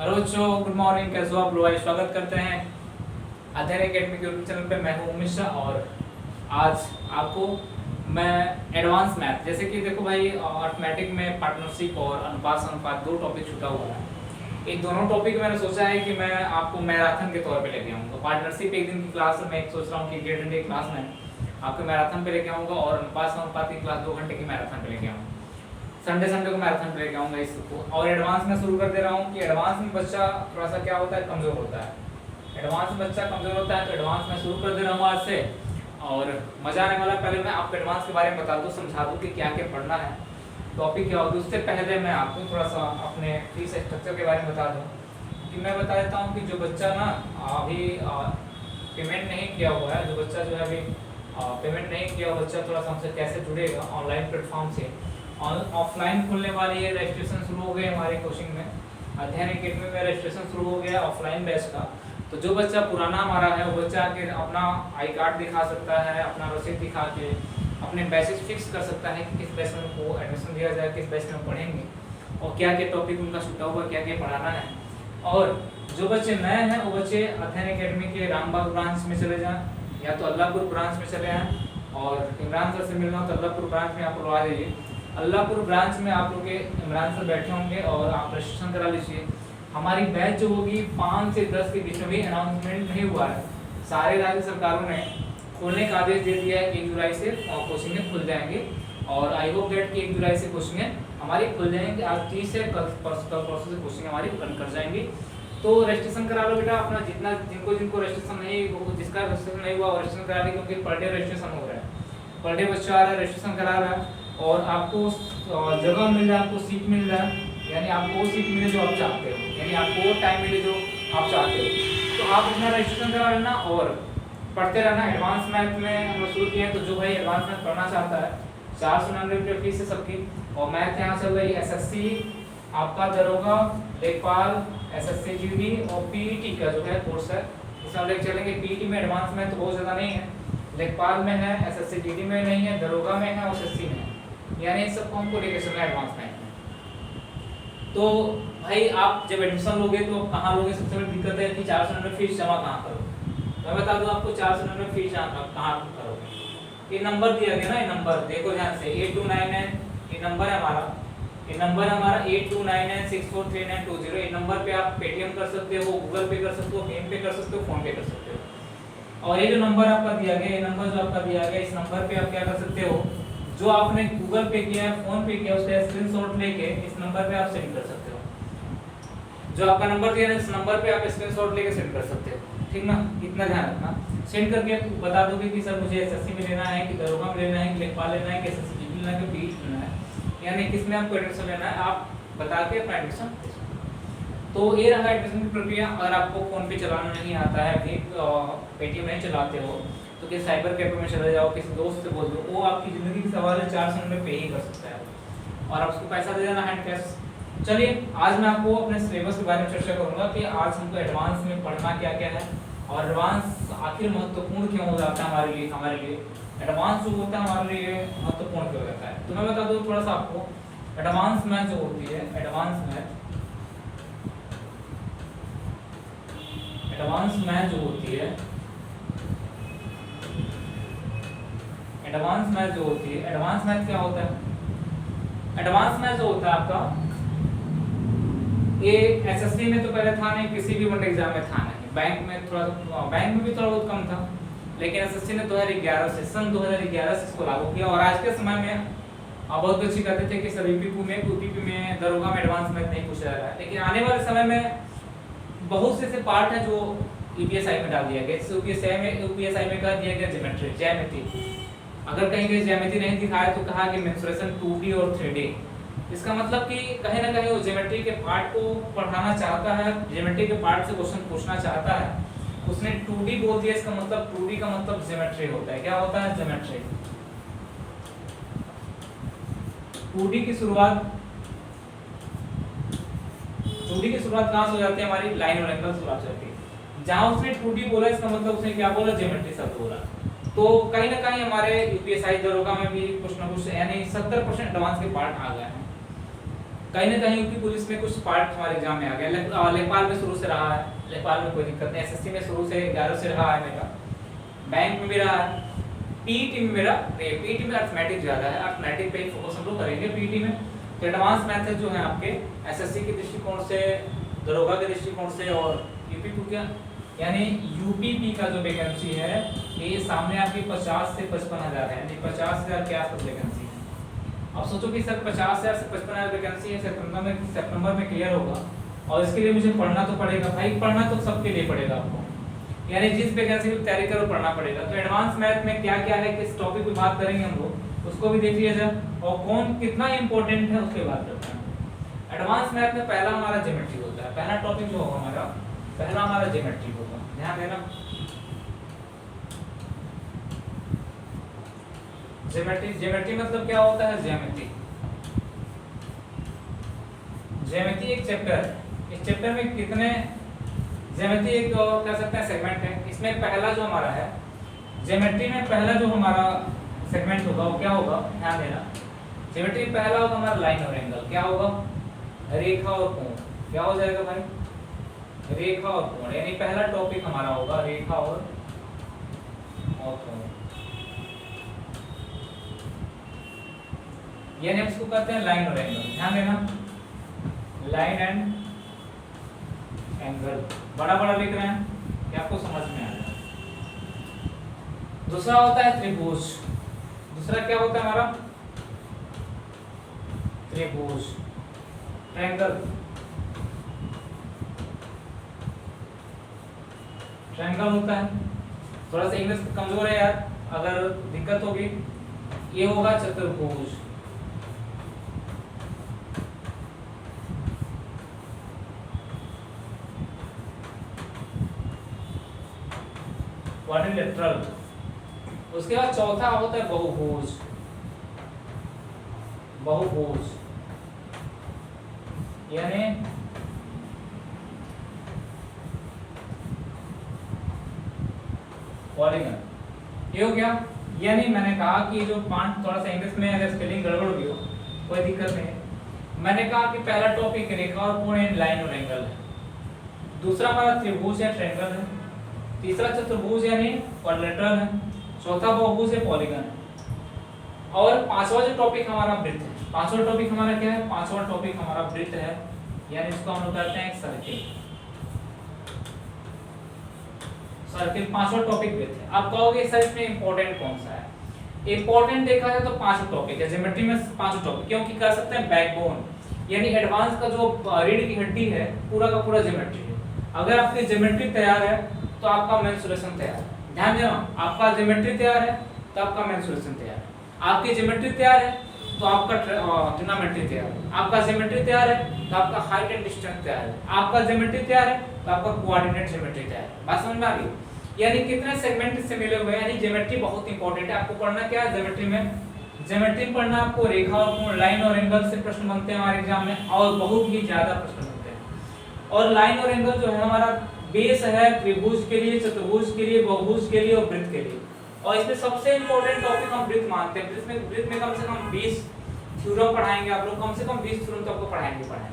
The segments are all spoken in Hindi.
हेलो बच्चों, गुड मॉर्निंग। कैसे हो आप लोग? स्वागत करते हैं अध्ययन एकेडमी के यूट्यूब चैनल पे। मैं हूं उमेश शाह और आज आपको मैं एडवांस मैथ, जैसे कि देखो भाई, अर्थमेटिक में पार्टनरशिप और अनुपात अनुपात दो टॉपिक छूटा हुआ है। इन दोनों टॉपिक मैंने सोचा है कि मैं आपको मैराथन के तौर पे लेके आऊँगा। पार्टनरशिप एक दिन की क्लास में एक सोच रहा हूँ कि 1.5 घंटे की क्लास में आपको मैराथन पे लेके आऊँगा और अनुपात अनुपात की क्लास 2 घंटे की मैराथन पे लेके आऊँगा। संडे को मैराथन पे लेके आऊँगा इसको। और एडवांस में शुरू कर दे रहा हूँ कि एडवांस में बच्चा थोड़ा सा क्या होता है, कमज़ोर होता है। एडवांस में बच्चा कमज़ोर होता है, तो एडवांस में शुरू कर दे रहा हूँ आज से। और मज़ा आने वाला। पहले मैं आपको एडवांस के बारे में बता दूँ, समझा दूँ कि क्या क्या पढ़ना है, टॉपिक क्या होगी। उससे पहले मैं आपको थोड़ा सा अपने फीस स्ट्रक्चर के बारे में बता दूँ कि मैं बता देता हूँ कि जो बच्चा ना अभी पेमेंट नहीं किया हुआ है, जो बच्चा जो है अभी पेमेंट नहीं किया हुआ बच्चा, थोड़ा सा हमसे कैसे जुड़ेगा ऑनलाइन प्लेटफॉर्म से। ऑफलाइन खुलने वाली है, रजिस्ट्रेशन शुरू हो गए हमारे कोचिंग में। अध्ययन एकेडमी में रजिस्ट्रेशन शुरू हो गया ऑफलाइन बैच का। तो जो बच्चा पुराना हमारा है वो बच्चा आके अपना आई कार्ड दिखा सकता है, अपना रसीद दिखा के अपने बैचेस फिक्स कर सकता है कि किस बैच में उनको एडमिशन दिया जाए, किस बैच में पढ़ेंगे और क्या क्या टॉपिक उनका छूटा हुआ, क्या क्या पढ़ाना है। और जो बच्चे नए हैं वो बच्चे अध्ययन एकेडमी के रामबाग ब्रांच में चले जाएँ या तो अल्लाहपुर ब्रांच में चले आएँ। और इमरान सर से मिलना हो तो अल्लाहपुर ब्रांच में आप लोग आ जाइए। अल्लाहपुर ब्रांच में आप लोग के इमरान सर बैठे होंगे और आप रजिस्ट्रेशन करा लीजिए। हमारी बैच जो होगी 5 से 10 के बीच में भी अनाउंसमेंट नहीं हुआ है। सारे राज्य सरकारों ने खोलने का आदेश दे दिया है कि 1 जुलाई से कोचिंगें खुल जाएंगी। और आई होप डेट कि 1 जुलाई से कोचिंगें हमारी खुल जाएंगी। आज 30 से कल परसों से कोचिंग हमारी रन कर जाएंगी। तो रजिस्ट्रेशन करा लो बेटा अपना, जितना जिनको रजिस्ट्रेशन नहीं, जिसका रजिस्ट्रेशन नहीं हुआ रजिस्ट्रेशन करा ली, क्योंकि पर डे रजिस्ट्रेशन हो रहा है। पर डे बच्चा आ रहा है, रजिस्ट्रेशन करा रहा है और आपको जगह मिल जाए, आपको सीट मिल जाए, यानी आपको वो सीट मिले जो आप चाहते हो, यानी आपको वो टाइम मिले जो आप चाहते हो। तो आप अपना रजिस्ट्रेशन करा लेना और पढ़ते रहना। एडवांस मैथ में हम लोग शुरू किए हैं, तो जो भाई एडवांस मैथ पढ़ना चाहता है 499 रुपये फीस है सबकी। और मैथ यहाँ चल रही है एसएससी, आपका दरोगा, लेखपाल, एसएससी जीडी और पीईटी का जो है कोर्स है, इसमें हम लेके चलेंगे। पीईटी में एडवांस में तो बहुत ज़्यादा नहीं है, लेखपाल में है, एसएससी जीडी में नहीं है, दरोगा में है और एसएससी में है, यानी इस सबको हमको लेके चलना है एडवांस में। तो भाई आप जब एडमिशन लोगे तो कहाँ लोगे? सबसे बड़ी दिक्कत है कि 499 फीस जमा कहाँ करोगे। मैं बता दूं आपको 499 फीस कहाँ करोगे। ये नंबर दिया गया ना, ये नंबर देखो ध्यान से, 8299 ये नंबर है हमारा। ये नंबर हमारा 8299643920। ये नंबर पे आप पेटीएम कर सकते हो, गूगल पे कर सकते हो, भीम पे कर सकते हो, फोन पे कर सकते हो। और ये जो नंबर आपका दिया गया, ये नंबर जो आपका दिया गया, इस नंबर पे आप क्या कर सकते हो, जो आपने गूगल पे किया है, फोन पे किया, उसका स्क्रीनशॉट लेके इस नंबर पे आप सेंड कर सकते हो। जो आपका नंबर दिया है इस नंबर पे आप स्क्रीनशॉट लेके सेंड कर सकते हो, ठीक ना? इतना ध्यान रखना। सेंड करके बता दोगे कि सर मुझे एसएससी में लेना है, कि दरोगा में लेना है, कि लेखपाल लेना है, कि एसएससी जीडी लेना है, कि पीईटी लेना है, यानी किसमें आपको एडमिशन लेना है, आप बता के अपना एडमिशन। तो ये रहा एडमिशन की प्रक्रिया। अगर आपको फोन पे चलाना नहीं आता है, भी पेटीएम नहीं चलाते हो, तो किसी साइबर कैफे में चले जाओ, किसी दोस्त से बोल दो, वो आपकी ज़िंदगी की सवाल है, 400 पे ही कर सकता है और आप उसको पैसा दे देना हैंड कैश। चलिए आज मैं आपको अपने सिलेबस के बारे में चर्चा करूंगा कि आज हमको एडवांस में पढ़ना क्या क्या है और एडवांस आखिर महत्वपूर्ण क्यों हो जाता है हमारे लिए एडवांस जो होता है हमारे लिए महत्वपूर्ण क्यों हो जाता है। तो मैं बता दूँ थोड़ा सा आपको, एडवांस मैथ जो होती है, एडवांस मैथ जो होती है, एडवांस मैथ क्या होता है? एडवांस मैथ जो होता है आपका, ये एसएससी में तो पहले था नहीं, किसी भी बोर्ड एग्जाम में था नहीं, बैंक में भी थोड़ा बहुत कम था, लेकिन एसएससी ने 2011 से सन 2011 से इसको लागू किया। और आज के समय में बहुत अच्छी कहते थे कि सर यूपीपी में दरोगा में एडवांस मैथ नहीं पूछा जा रहा है, लेकिन आने वाले समय में बहुत से पार्ट है जो यूपीएसआई में डाल दिया गया। जैसे यूपीएसआई में कह दिया गया ज्योमेट्री। अगर कहीं ज्योमेट्री नहीं दिखाया तो कहा कि मेंसुरेशन 2D और 3D। इसका मतलब कि कहीं ना कहीं वो ज्योमेट्री के पार्ट को पढ़ाना चाहता है, ज्योमेट्री के पार्ट से क्वेश्चन पूछना चाहता है, उसने 2D बोल दिया। इसका मतलब 2D का मतलब ज्योमेट्री होता है। क्या होता है? ज्योमेट्री। 2D की शुरुआत कहाँ से हो जाती है? हमारी लाइन और एंगल शुरुआत हो जाती है। जहाँ उसने 2D बोला इसका मतलब उसने क्या बोला? ज्योमेट्री शब्द बोला। तो कहीं ना कहीं हमारे यूपीएसआई दरोगा में भी कुछ ना कुछ, यानी 70% एडवांस के पार्ट आ गए हैं। कहीं ना कहीं यूपी पुलिस में कुछ पार्ट हमारे एग्जाम में आ गया। लेखपाल में शुरू से रहा है, लेखपाल में कोई दिक्कत नहीं, एसएससी में शुरू से 11 से रहा है मेरा, बैंक में भी रहा है, पीईटी में मेरा, पीईटी में अर्थमेटिक ज़्यादा है, अर्थमेटिक पे ही फोकस हम लोग करेंगे पीईटी में। तो एडवांस मैथ्स जो है आपके एसएससी के दृष्टिकोण से, दरोगा के दृष्टिकोण से और यूपी का यानी यूपीपी का जो वैकेंसी है ये सामने आपकी 50 से 55,000 है, यानी 50,000 के आसपास वैकेंसी है। अब सोचो कि सर 50,000 से 55,000 वैकेंसी है, सितंबर में क्लियर होगा और इसके लिए मुझे पढ़ना तो पड़ेगा भाई, पढ़ना तो सबके लिए पड़ेगा आपको, यानी जिस वैकेंसी की तैयारी करो पढ़ना पड़ेगा। तो एडवांस मैथ में क्या क्या है, किस टॉपिक पे बात करेंगे हम लोग, उसको भी देख लिया जाए और कौन कितना इंपॉर्टेंट है उसके बात करते हैं। एडवांस मैथ में पहला हमारा ज्योमेट्री होता है, पहला टॉपिक जो होगा हमारा, पहला हमारा ज्योमेट्री होगा, ध्यान देना। ज्योमेट्री मतलब क्या होता है, ज्यामिति। ज्यामिति एक चैप्टर है, इस चैप्टर में कितने ज्यामिति एक कह सकते हैं सेगमेंट है। इसमें पहला जो हमारा है ज्योमेट्री में, पहला जो हमारा सेगमेंट होगा वो क्या होगा, ध्यान देना। ज्योमेट्री में पहला होगा हमारा लाइन और एंगल, क्या होगा, रेखा और कोण, क्या हो जाएगा भाई, रेखा और कोण, यानी पहला टॉपिक हमारा होगा रेखा और कोण, यानी हम इसको कहते हैं लाइन और एंगल, ध्यान देना, लाइन एंड एंगल, बड़ा बड़ा लिख रहे हैं कि आपको समझ में आ जाए। दूसरा होता है त्रिभुज, दूसरा क्या होता है हमारा, त्रिभुज, ट्रायंगल, ट्रायंगल होता है। थोड़ा सा इंग्लिश कमजोर है यार, अगर दिक्कत होगी, ये होगा चतुर्भुज, क्वाड्रिलेटरल। उसके बाद चौथा होता है बहुभुज, बहुभुज यानी पॉलीगन, ये हो गया। यानी मैंने कहा कि जो पांच, थोड़ा सा इंग्लिश में अगर स्पेलिंग गड़बड़ भी हो कोई दिक्कत नहीं है। मैंने कहा कि पहला टॉपिक रेखा और कोण यानी लाइन और एंगल है, दूसरा हमारा त्रिभुज या ट्रायंगल है, तीसरा चतुर्भुज यानी क्वाड्रिलेटरल है, चौथा बहुभुज है पॉलीगन है, और पांचवा जो टॉपिक हमारा वृत्त है। पांचवा टॉपिक हमारा क्या है, पांचवा टॉपिक हमारा वृत्त है, यानी इसको हम लोग कहते हैं सर्किल, सर्किल पांचवा टॉपिक वृत्त है। आप कहोगे सर इसमें इंपॉर्टेंट कौन सा है, इंपॉर्टेंट देखा जाए तो पांच टॉपिक है ज्योमेट्री में, पांच टॉपिक, क्योंकि कह सकते हैं बैकबोन यानी एडवांस का जो रीढ़ की हड्डी है पूरा का पूरा ज्योमेट्री है। अगर आपकी ज्योमेट्री तैयार है तो आपका मेंसुरेशन तैयार है, ध्यान देना, आपका ज्योमेट्री तैयार है तो आपका मेंसुरेशन तैयार है, आपकी ज्योमेट्री तैयार है तो आपका ट्रिग्नोमेट्री तैयार है, आपका ज्योमेट्री तैयार है तो आपका हाइट एंड डिस्टेंस तैयार है, आपका ज्योमेट्री तैयार है तो आपका कोऑर्डिनेट ज्योमेट्री तैयार है। बात समझ में आ गई? यानी कितने सेगमेंट से मिले हुए हैं, यानी ज्योमेट्री बहुत इंपॉर्टेंट है। आपको पढ़ना क्या है ज्योमेट्री में, ज्योमेट्री में पढ़ना आपको रेखा और कोण, लाइन और एंगल से प्रश्न बनते हैं हमारे एग्जाम में, और बहुत ही ज्यादा प्रश्न बनते हैं। और लाइन और एंगल जो है हमारा बेस है त्रिभुज के लिए, चतुर्भुज के लिए, बहुभुज के लिए और वृत्त के लिए। और इसमें सबसे इंपॉर्टेंट टॉपिक हम वृत्त मानते हैं। वृत्त में कम से कम 20 थ्योरम पढ़ाएंगे आप लोग, कम से कम 20 थ्योरम तो आपको पढ़ाएंगे।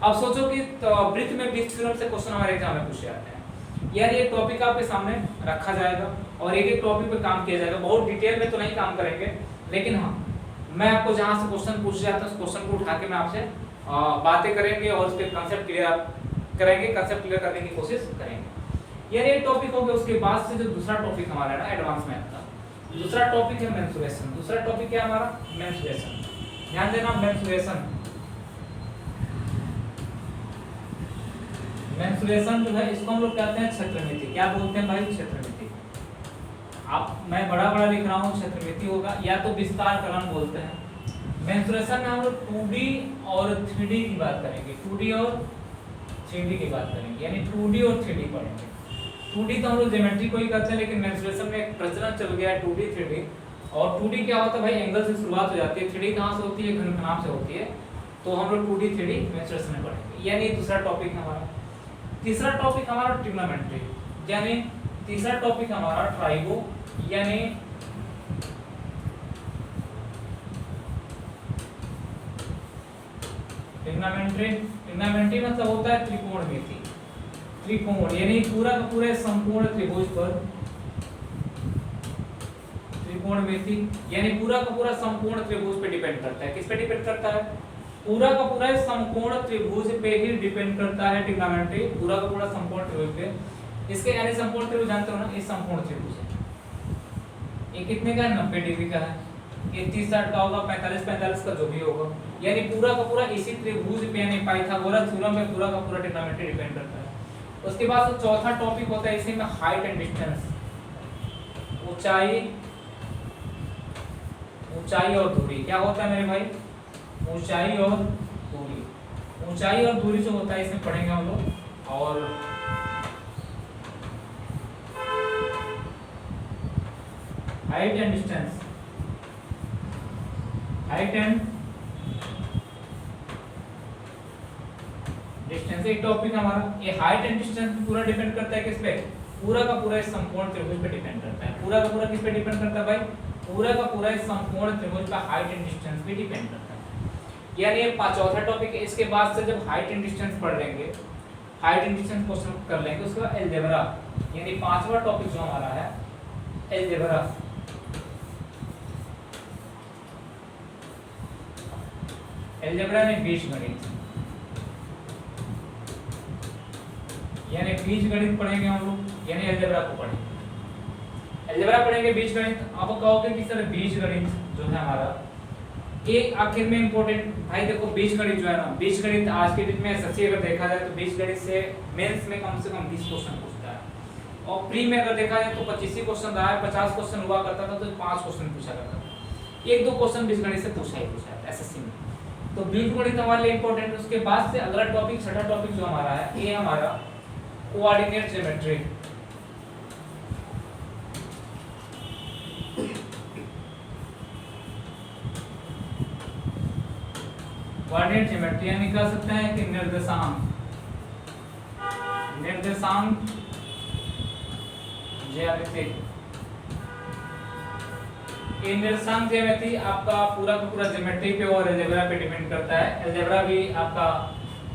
अब सोचो कि वृत्त में 20 थ्योरम से क्वेश्चन हमारे एग्जाम में पूछे जाते हैं, यार ये टॉपिक आपके सामने रखा जाएगा और एक एक टॉपिक पे काम किया जाएगा। बहुत डिटेल में तो नहीं काम करेंगे, लेकिन हाँ मैं आपको जहाँ से क्वेश्चन पूछे जाते हैं उस क्वेश्चन को उठा के मैं आपसे बातें करेंगे और उसके कंसेप्ट क्लियर करेंगे, कंसेप्ट क्लियर करने की कोशिश करेंगे। यार ये टॉपिक हो गया। उसके बाद से जो दूसरा टॉपिक हमारा है ना एडवांस मैथ का, दूसरा टॉपिक है मेंसुरेशन। दूसरा टॉपिक क्या है हमारा, मेंसुरेशन। ध्यान देना, मेंसुरेशन, मेंसुरेशन जो है इसको हम लोग कहते हैं क्षेत्रमिति। क्या बोलते हैं भाई, क्षेत्रमिति। आप मैं बड़ा बड़ा लिख रहा हूँ, क्षेत्रमिति होगा या तो विस्तार कलन बोलते हैं। मेंसुरेशन में हम लोग 2D और 3D की बात करेंगे, 2D और 3D की बात करेंगे, यानी 2D और 3D पढ़ेंगे। 2D तो हम लोग ज्योमेट्री को ही करते हैं, लेकिन मेंसुरेशन में एक प्रचलन चल गया है 2D 3D। और 2D क्या होता है भाई, एंगल से शुरुआत हो जाती है, 3D कहाँ से होती है, घनफनाभ से होती है। तो हम लोग 2D 3D मेंसुरेशन में पढ़ेंगे, यानी दूसरा टॉपिक हमारा। तीसरा टॉपिक हमारा ट्रिग्नोमेट्री, यानी तीसरा टॉपिक हमारा ट्राइगो, यानी ट्रिग्नोमेट्री मतलब होता है त्रिकोणमिति। त्रिकोण यानी पूरा का पूरा संपूर्ण त्रिभुज पर, त्रिकोणमिति यानी पूरा का पूरा संपूर्ण त्रिभुज पे डिपेंड करता है। किस पे डिपेंड करता है? पूरा का पूरा संपूर्ण त्रिभुज पे ही डिपेंड करता है ट्रिग्नोमेट्री, पूरा का पूरा संपूर्ण त्रिभुज पे। इसके यानी संपूर्ण त्रिभुज जानते हो ना, ये संपूर्ण त्रिभुज है। ये कितने का है? 90 डिग्री का है। ये 30 60 का होगा, 45 45 का जो भी होगा, यानी पूरा का पूरा इसी त्रिभुज पे यानी पाइथागोरस थ्योरम में पूरा का पूरा ट्रिग्नोमेट्री डिपेंड करता है। उसके बाद चौथा टॉपिक होता है इसी में हाइट एंड डिस्टेंस, ऊंचाई और दूरी। क्या होता है मेरे भाई? ऊंचाई और दूरी। ऊंचाई और दूरी जो होता है इसमें पढ़ेंगे हम लोग। और height and distance, height and distance एक टॉपिक हमारा। ये हाइट एंड डिस्टेंस पूरा डिपेंड करता है किस पे? पूरा का पूरा संपूर्ण त्रिभुज पे डिपेंड करता है। पूरा का पूरा किस पे डिपेंड करता है भाई? पूरा का पूरा संपूर्ण त्रिभुज का हाइट एंड डिस्टेंस पे डिपेंड करता है। यानी ये चौथा टॉपिक है। इसके बाद से जब हाइट एंड डिस्टेंस पढ़ लेंगे, हाइट एंड डिस्टेंस क्वेश्चन कर लेंगे, उसके बाद अलजेब्रा यानी पांचवा टॉपिक जो हमारा है अलजेब्रा। अलजेब्रा में बीजगणित यानी बीजगणित पढ़ेंगे हम लोग, यानी अलजेब्रा को पढ़ेंगे। अलजेब्रा पढ़ेंगे, बीजगणित। आप कहोगे कि सर बीजगणित जो है हमारा ये आखिर में इंपॉर्टेंट भाई देखो, बीजगणित जो है ना, बीजगणित आज के दिन में सच्ची अगर देखा जाए तो बीजगणित से मेंस में कम से कम 20 क्वेश्चन पूछता है, और प्री में अगर देखा जाए तो 25 ही क्वेश्चन रहा है। 50 क्वेश्चन हुआ करता था तो 5 क्वेश्चन पूछा करता था, 1-2 क्वेश्चन बीजगणित से पूछा है एसएससी में। तो बीजगणित हमारे लिए इंपॉर्टेंट है। उसके बाद से अगला टॉपिक, छठा टॉपिक जो हमारा है, ये हमारा कोऑर्डिनेट ज्योमेट्री। कोऑर्डिनेट ज्योमेट्री यानी कह सकते हैं कि निर्देशांक ज्यामिति। ये निर्देशांक ज्यामिति आपका पूरा का पूरा ज्योमेट्री पे और अलजेब्रा पे डिपेंड करता है। अलजेब्रा भी आपका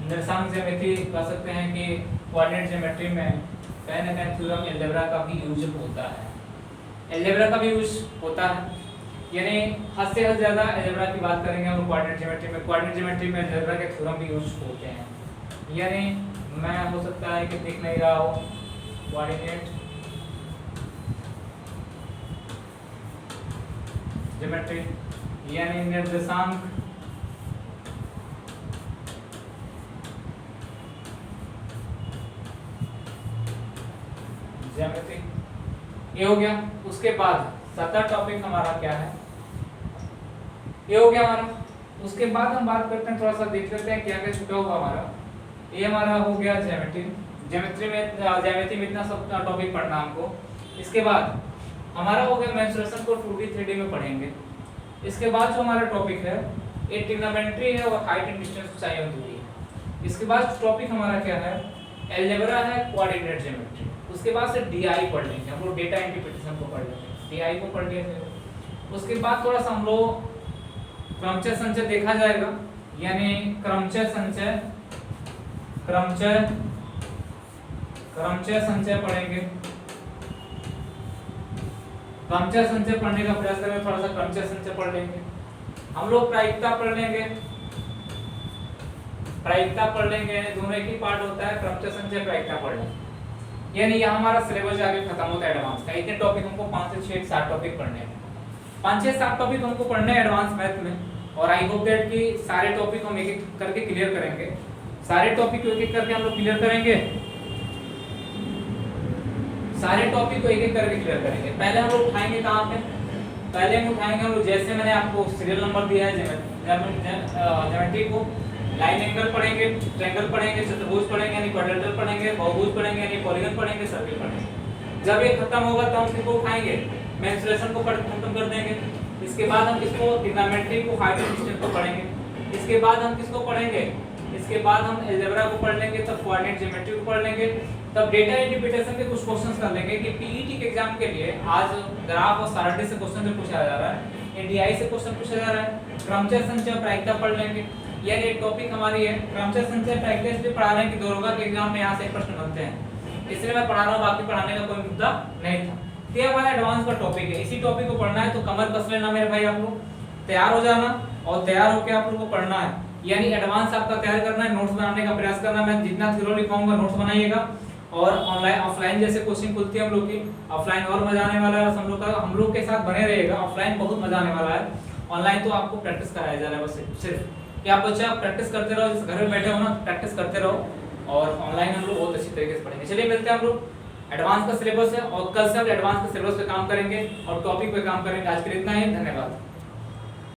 निर्देशांक ज्यामिति कह सकते हैं कि कोऑर्डिनेट ज्योमेट्री में कहीं ना कहीं थ्योरम अलजेब्रा का भी यूज होता है। अलजेब्रा का भी यूज होता है, यानी हद से हद ज्यादा अलजेब्रा की बात करेंगे हम कोऑर्डिनेट ज्योमेट्री में। कोऑर्डिनेट ज्योमेट्री में अलजेब्रा के थ्योरम भी यूज होते हैं। यानी मैं हो सकता है कि दिख नहीं रहा हो, कोऑर्डिनेट ज्योमेट्री यानी निर्देशांक ज्यामिति, ये हो गया। उसके बाद 7वां टॉपिक हमारा क्या है, ये हो गया हमारा। उसके बाद हम बात करते हैं, थोड़ा सा देख लेते हैं क्या क्या छूटा हुआ हमारा। ये हमारा हो गया ज्योमेट्री में इतना सब टॉपिक पढ़ना हमको। इसके बाद हमारा हो गया मेंसुरेशन को 2D 3D में पढ़ेंगे। इसके बाद जो हमारा टॉपिक है ये ट्रिग्नोमेट्री है और हाइट एंड डिस्टेंस, ऊंचाई और दूरी है। इसके बाद टॉपिक हमारा क्या है, अलजेब्रा है, कोऑर्डिनेट ज्योमेट्री। उसके बाद से डीआई पढ़ लेंगे हम लोग, डेटा इंटरप्रिटेशन को पढ़ लेंगे, डीआई को पढ़ लेंगे। उसके बाद थोड़ा सा हम लोग क्रमचय संचय देखा जाएगा, यानी क्रमचय संचय पढ़ेंगे। क्रमचय संचय पढ़ने का प्रयास करेंगे, थोड़ा सा क्रमचय संचय पढ़ लेंगे। हम लोग प्रायिकता पढ़ लेंगे, दोनों एक ही पार्ट होता है, क्रमचय संचय प्रायिकता पढ़ लेंगे। यानी यह हमारा सिलेबस आगे खत्म होता है एडवांस का। इतने टॉपिक हमको 5 से 6 7 टॉपिक पढ़ने हैं, 5 से 7 टॉपिक हमको पढ़ने हैं एडवांस मैथ में। और आई होप दैट कि सारे टॉपिक हम एक-एक करके क्लियर करेंगे। सारे टॉपिक को एक-एक करके हम लोग क्लियर करेंगे, पहले हम लोग उठाएंगे कहाँ पे, पहले हम उठाएंगे हम लोग, जैसे मैंने आपको सीरियल नंबर दिया है ज्योमेट्री को, लाइन एंगल पढ़ेंगे, ट्रायंगल पढ़ेंगे, चतुर्भुज पढ़ेंगे यानी क्वाड्रेंटल पढ़ेंगे, बहुभुज पढ़ेंगे यानी पॉलीगन पढ़ेंगे, सर्किल पढ़ेंगे। जब ये खत्म होगा तो हम किसको उठाएंगे, मेंसुरेशन को खत्म कर देंगे। इसके बाद हम किसको, ट्रिग्नोमेट्री को, हाइट एंड डिस्टेंस को पढ़ेंगे। इसके बाद हम किसको पढ़ेंगे, इसके बाद हम अलजेब्रा को पढ़ लेंगे, तब कोऑर्डिनेट ज्योमेट्री को पढ़ लेंगे, तब डेटा इंटरप्रिटेशन के कुछ क्वेश्चंस कर लेंगे कि पीईटी के एग्जाम के लिए आज ग्राफ और सारणी से क्वेश्चन जो पूछा जा रहा है, एडीआई से क्वेश्चन पूछा जा रहा है, क्रमचय संचय प्रायिकता पढ़ लेंगे। यानी एक टॉपिक हमारी है क्रमशः संचय प्रैक्टिस भी पढ़ा रहे हैं कि दरोगा के एग्जाम में यहाँ से प्रश्न बनते हैं, इसलिए मैं पढ़ा रहा हूँ, बाकी पढ़ाने का कोई मुद्दा नहीं था। तो ये हमारा एडवांस का टॉपिक है, इसी टॉपिक को पढ़ना है तो कमर कस लेना मेरे भाई, आप लोग तैयार हो जाना और तैयार होकर आप लोग को पढ़ना है, यानी एडवांस आपका तैयार करना है, नोट्स बनाने का प्रयास करना है। मैं जितना थ्योरी लिखाऊंगा नोट्स बनाइएगा, और ऑनलाइन ऑफलाइन जैसे कोचिंग खुलती है हम लोग की, ऑफलाइन और मजा आने वाला है, हम लोग के साथ बने रहिएगा, ऑफलाइन बहुत मजा आने वाला है, ऑनलाइन तो आपको प्रैक्टिस कराया जा रहा है बस सिर्फ कि आप बच्चे आप प्रैक्टिस करते रहो, जिस घर में बैठे हो ना प्रैक्टिस करते रहो, और ऑनलाइन हम लोग बहुत अच्छी तरीके से पढ़ेंगे। चलिए मिलते हैं हम लोग, एडवांस का सिलेबस है और कल से हम एडवांस के सिलेबस पे काम करेंगे और टॉपिक पे काम करेंगे। आज के लिए इतना ही, धन्यवाद।